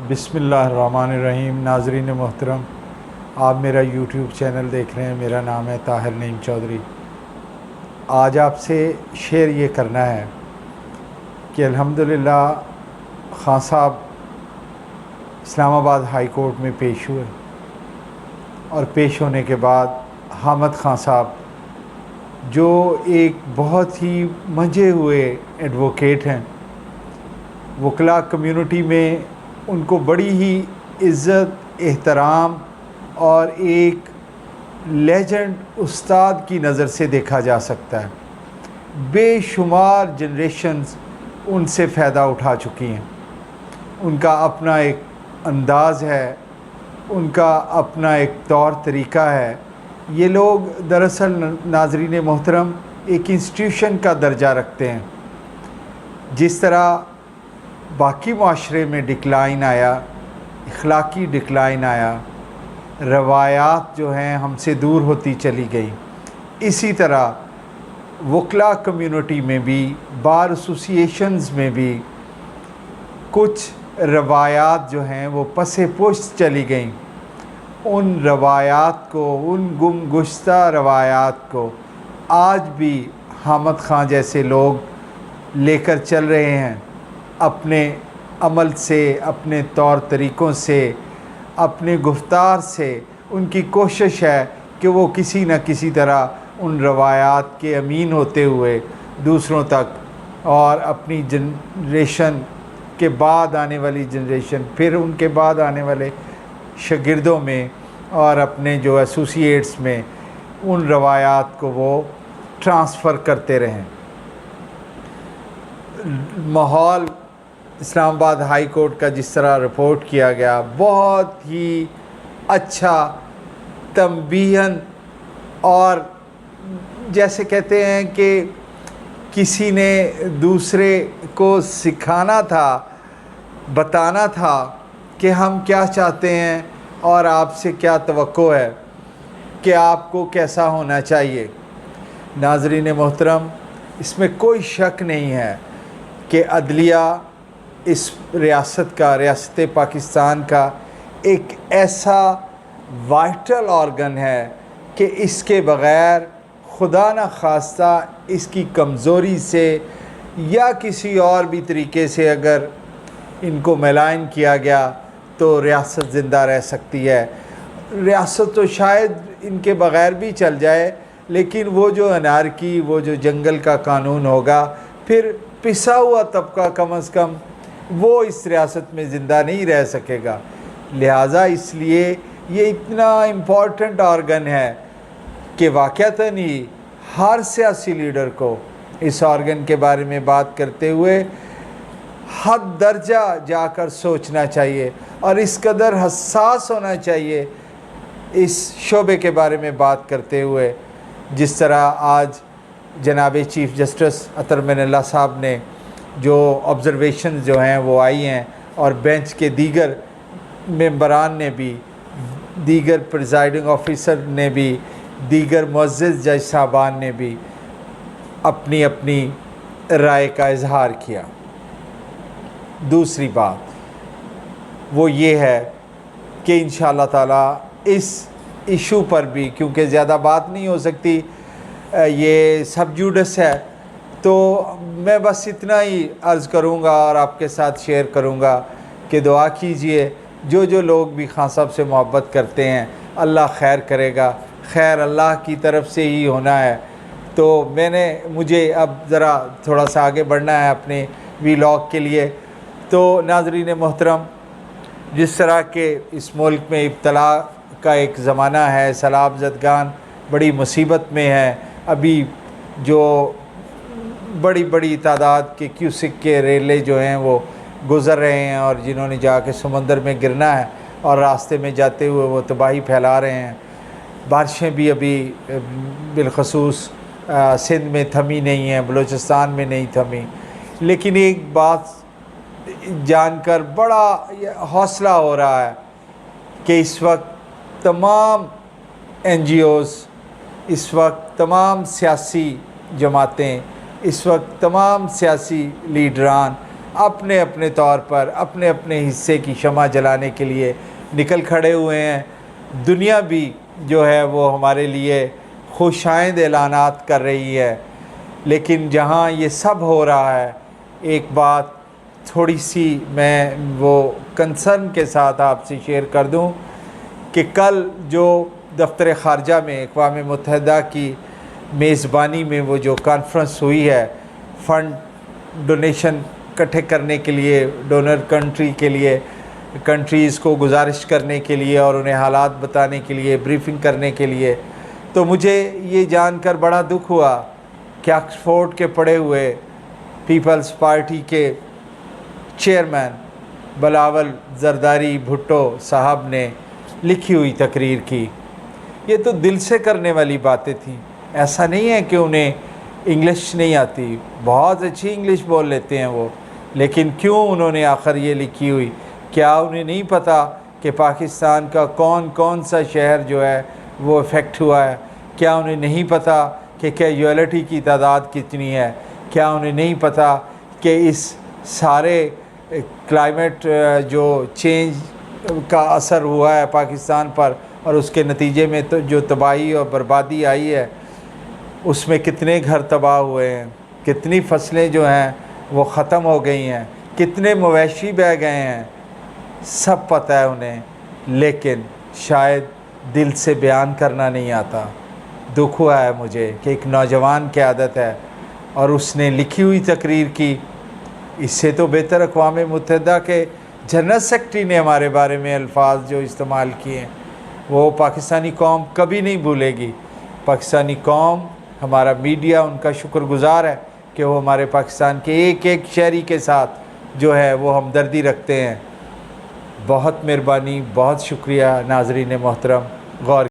बिस्मिल्लाहिर्रहमानिर्रहीम। नाज़रीन मोहतरम, आप मेरा यूट्यूब चैनल देख रहे हैं। मेरा नाम है ताहिर नईम चौधरी। आज आपसे शेयर ये करना है कि अल्हम्दुलिल्लाह ख़ान साहब इस्लामाबाद हाई कोर्ट में पेश हुए और पेश होने के बाद हामिद ख़ान साहब, जो एक बहुत ही मंझे हुए एडवोकेट हैं, वकला कम्युनिटी में उनको बड़ी ही इज़्ज़त, एहतराम और एक लेजेंड उस्ताद की नज़र से देखा जा सकता है। बेशुमार जनरेशन्स उनसे फ़ायदा उठा चुकी हैं। उनका अपना एक अंदाज़ है, उनका अपना एक तौर तरीक़ा है। ये लोग दरअसल नाज़रीन मोहतरम एक इंस्टीट्यूशन का दर्जा रखते हैं। जिस तरह बाकी माशरे में डिक्लाइन आया, अखलाकी डिक्लाइन आया, रवायात जो हैं हमसे दूर होती चली गई, इसी तरह वकला कम्युनिटी में भी, बार एसोसिएशंस में भी कुछ रवायात जो हैं वो पसे पुश्त चली गई। उन रवायात को, उन गुमगुश्ता रवायात को आज भी हामिद ख़ान जैसे लोग लेकर चल रहे हैं। अपने अमल से, अपने तौर तरीक़ों से, अपने गुफ्तार से उनकी कोशिश है कि वो किसी न किसी तरह उन रवायात के अमीन होते हुए दूसरों तक और अपनी जनरेशन के बाद आने वाली जनरेशन, फिर उनके बाद आने वाले शागिर्दों में और अपने जो एसोसिएट्स में उन रवायात को वो ट्रांसफ़र करते रहें। माहौल इस्लामाबाद हाई कोर्ट का जिस तरह रिपोर्ट किया गया, बहुत ही अच्छा, तंबीहन, और जैसे कहते हैं कि किसी ने दूसरे को सिखाना था, बताना था कि हम क्या चाहते हैं और आपसे क्या तवक्को है कि आपको कैसा होना चाहिए। नाज़रीन मोहतरम, इसमें कोई शक नहीं है कि अदलिया इस रियासत का, रियासत पाकिस्तान का एक ऐसा वाइटल ऑर्गन है कि इसके बग़ैर खुदा न खास्ता इसकी कमज़ोरी से या किसी और भी तरीके से अगर इनको मैलाइन किया गया तो रियासत ज़िंदा रह सकती है। रियासत तो शायद इनके बग़ैर भी चल जाए, लेकिन वो जो अनारकी, वो जो जंगल का कानून होगा, फिर पिसा हुआ तबका कम अज़ कम वो इस रियासत में ज़िंदा नहीं रह सकेगा। लिहाजा इसलिए ये इतना इम्पॉर्टेंट ऑर्गन है कि वाक़अतन ही हर सियासी लीडर को इस ऑर्गन के बारे में बात करते हुए हद दर्जा जाकर सोचना चाहिए और इस कदर हसास होना चाहिए इस शोबे के बारे में बात करते हुए, जिस तरह आज जनाब चीफ़ जस्टिस अतर मिनल्ला साहब ने जो ऑब्ज़रवेशन जो हैं वो आई हैं, और बेंच के दीगर मेंबरान ने भी, दीगर प्रिजाइडिंग ऑफिसर ने भी, दीगर मुअज़्ज़िज़ जज साहबान ने भी अपनी अपनी राय का इज़हार किया। दूसरी बात वो ये है कि इंशाअल्लाह ताला इस इशू पर भी, क्योंकि ज़्यादा बात नहीं हो सकती, ये सब जुडिस है, तो मैं बस इतना ही अर्ज़ करूँगा और आपके साथ शेयर करूँगा कि दुआ कीजिए। जो जो लोग भी ख़ान साहब से मोहब्बत करते हैं, अल्लाह खैर करेगा। खैर अल्लाह की तरफ से ही होना है। तो मुझे अब ज़रा थोड़ा सा आगे बढ़ना है अपने वीलॉग के लिए। तो नाज़रीन मोहतरम, जिस तरह के इस मुल्क में इब्तला का एक ज़माना है, सैलाब ज़दगान बड़ी मुसीबत में है। अभी जो बड़ी बड़ी तादाद के क्यूसिक के रेले जो हैं वो गुज़र रहे हैं, और जिन्होंने जाके समंदर में गिरना है और रास्ते में जाते हुए वो तबाही फैला रहे हैं। बारिशें भी अभी बिलखसूस सिंध में थमी नहीं हैं, बलूचिस्तान में नहीं थमी। लेकिन एक बात जानकर बड़ा हौसला हो रहा है कि इस वक्त तमाम NGOs, इस वक्त तमाम सियासी जमातें, इस वक्त तमाम सियासी लीडरान अपने अपने तौर पर अपने अपने हिस्से की शमा जलाने के लिए निकल खड़े हुए हैं। दुनिया भी जो है वो हमारे लिए खुशाइंद ऐलानात कर रही है। लेकिन जहाँ ये सब हो रहा है, एक बात थोड़ी सी मैं वो कंसर्न के साथ आपसे शेयर कर दूं कि कल जो दफ्तर ख़ारजा में अक़वाम मुत्तहिदा की मेज़बानी में वो जो कॉन्फ्रेंस हुई है, फ़ंड डोनेशन इकट्ठे करने के लिए, डोनर कंट्री के लिए, कंट्रीज़ को गुजारिश करने के लिए और उन्हें हालात बताने के लिए, ब्रीफिंग करने के लिए, तो मुझे ये जानकर बड़ा दुख हुआ कि ऑक्सफोर्ड के पढ़े हुए पीपल्स पार्टी के चेयरमैन बिलावल ज़रदारी भुट्टो साहब ने लिखी हुई तकरीर की। ये तो दिल से करने वाली बातें थी। ऐसा नहीं है कि उन्हें इंग्लिश नहीं आती, बहुत अच्छी इंग्लिश बोल लेते हैं वो, लेकिन क्यों उन्होंने आखिर ये लिखी हुई? क्या उन्हें नहीं पता कि पाकिस्तान का कौन कौन सा शहर जो है वो इफ़ेक्ट हुआ है? क्या उन्हें नहीं पता कि कैजुअलिटी की तादाद कितनी है? क्या उन्हें नहीं पता कि इस सारे क्लाइमेट जो चेंज का असर हुआ है पाकिस्तान पर और उसके नतीजे में तो जो तबाही और बर्बादी आई है, उसमें कितने घर तबाह हुए हैं, कितनी फसलें जो हैं वो ख़त्म हो गई हैं, कितने मवेशी बह गए हैं, सब पता है उन्हें, लेकिन शायद दिल से बयान करना नहीं आता। दुख हुआ है मुझे कि एक नौजवान की आदत है और उसने लिखी हुई तकरीर की। इससे तो बेहतर अक़वाम मुत्तहिदा के जनरल सेक्रेटरी ने हमारे बारे में अल्फाज जो इस्तेमाल किए हैं वो पाकिस्तानी कौम कभी नहीं भूलेगी। पाकिस्तानी कौम, हमारा मीडिया उनका शुक्रगुज़ार है कि वो हमारे पाकिस्तान के एक एक शहरी के साथ जो है वो हमदर्दी रखते हैं। बहुत मेहरबानी, बहुत शुक्रिया नाज़रीन मोहतरम। गौर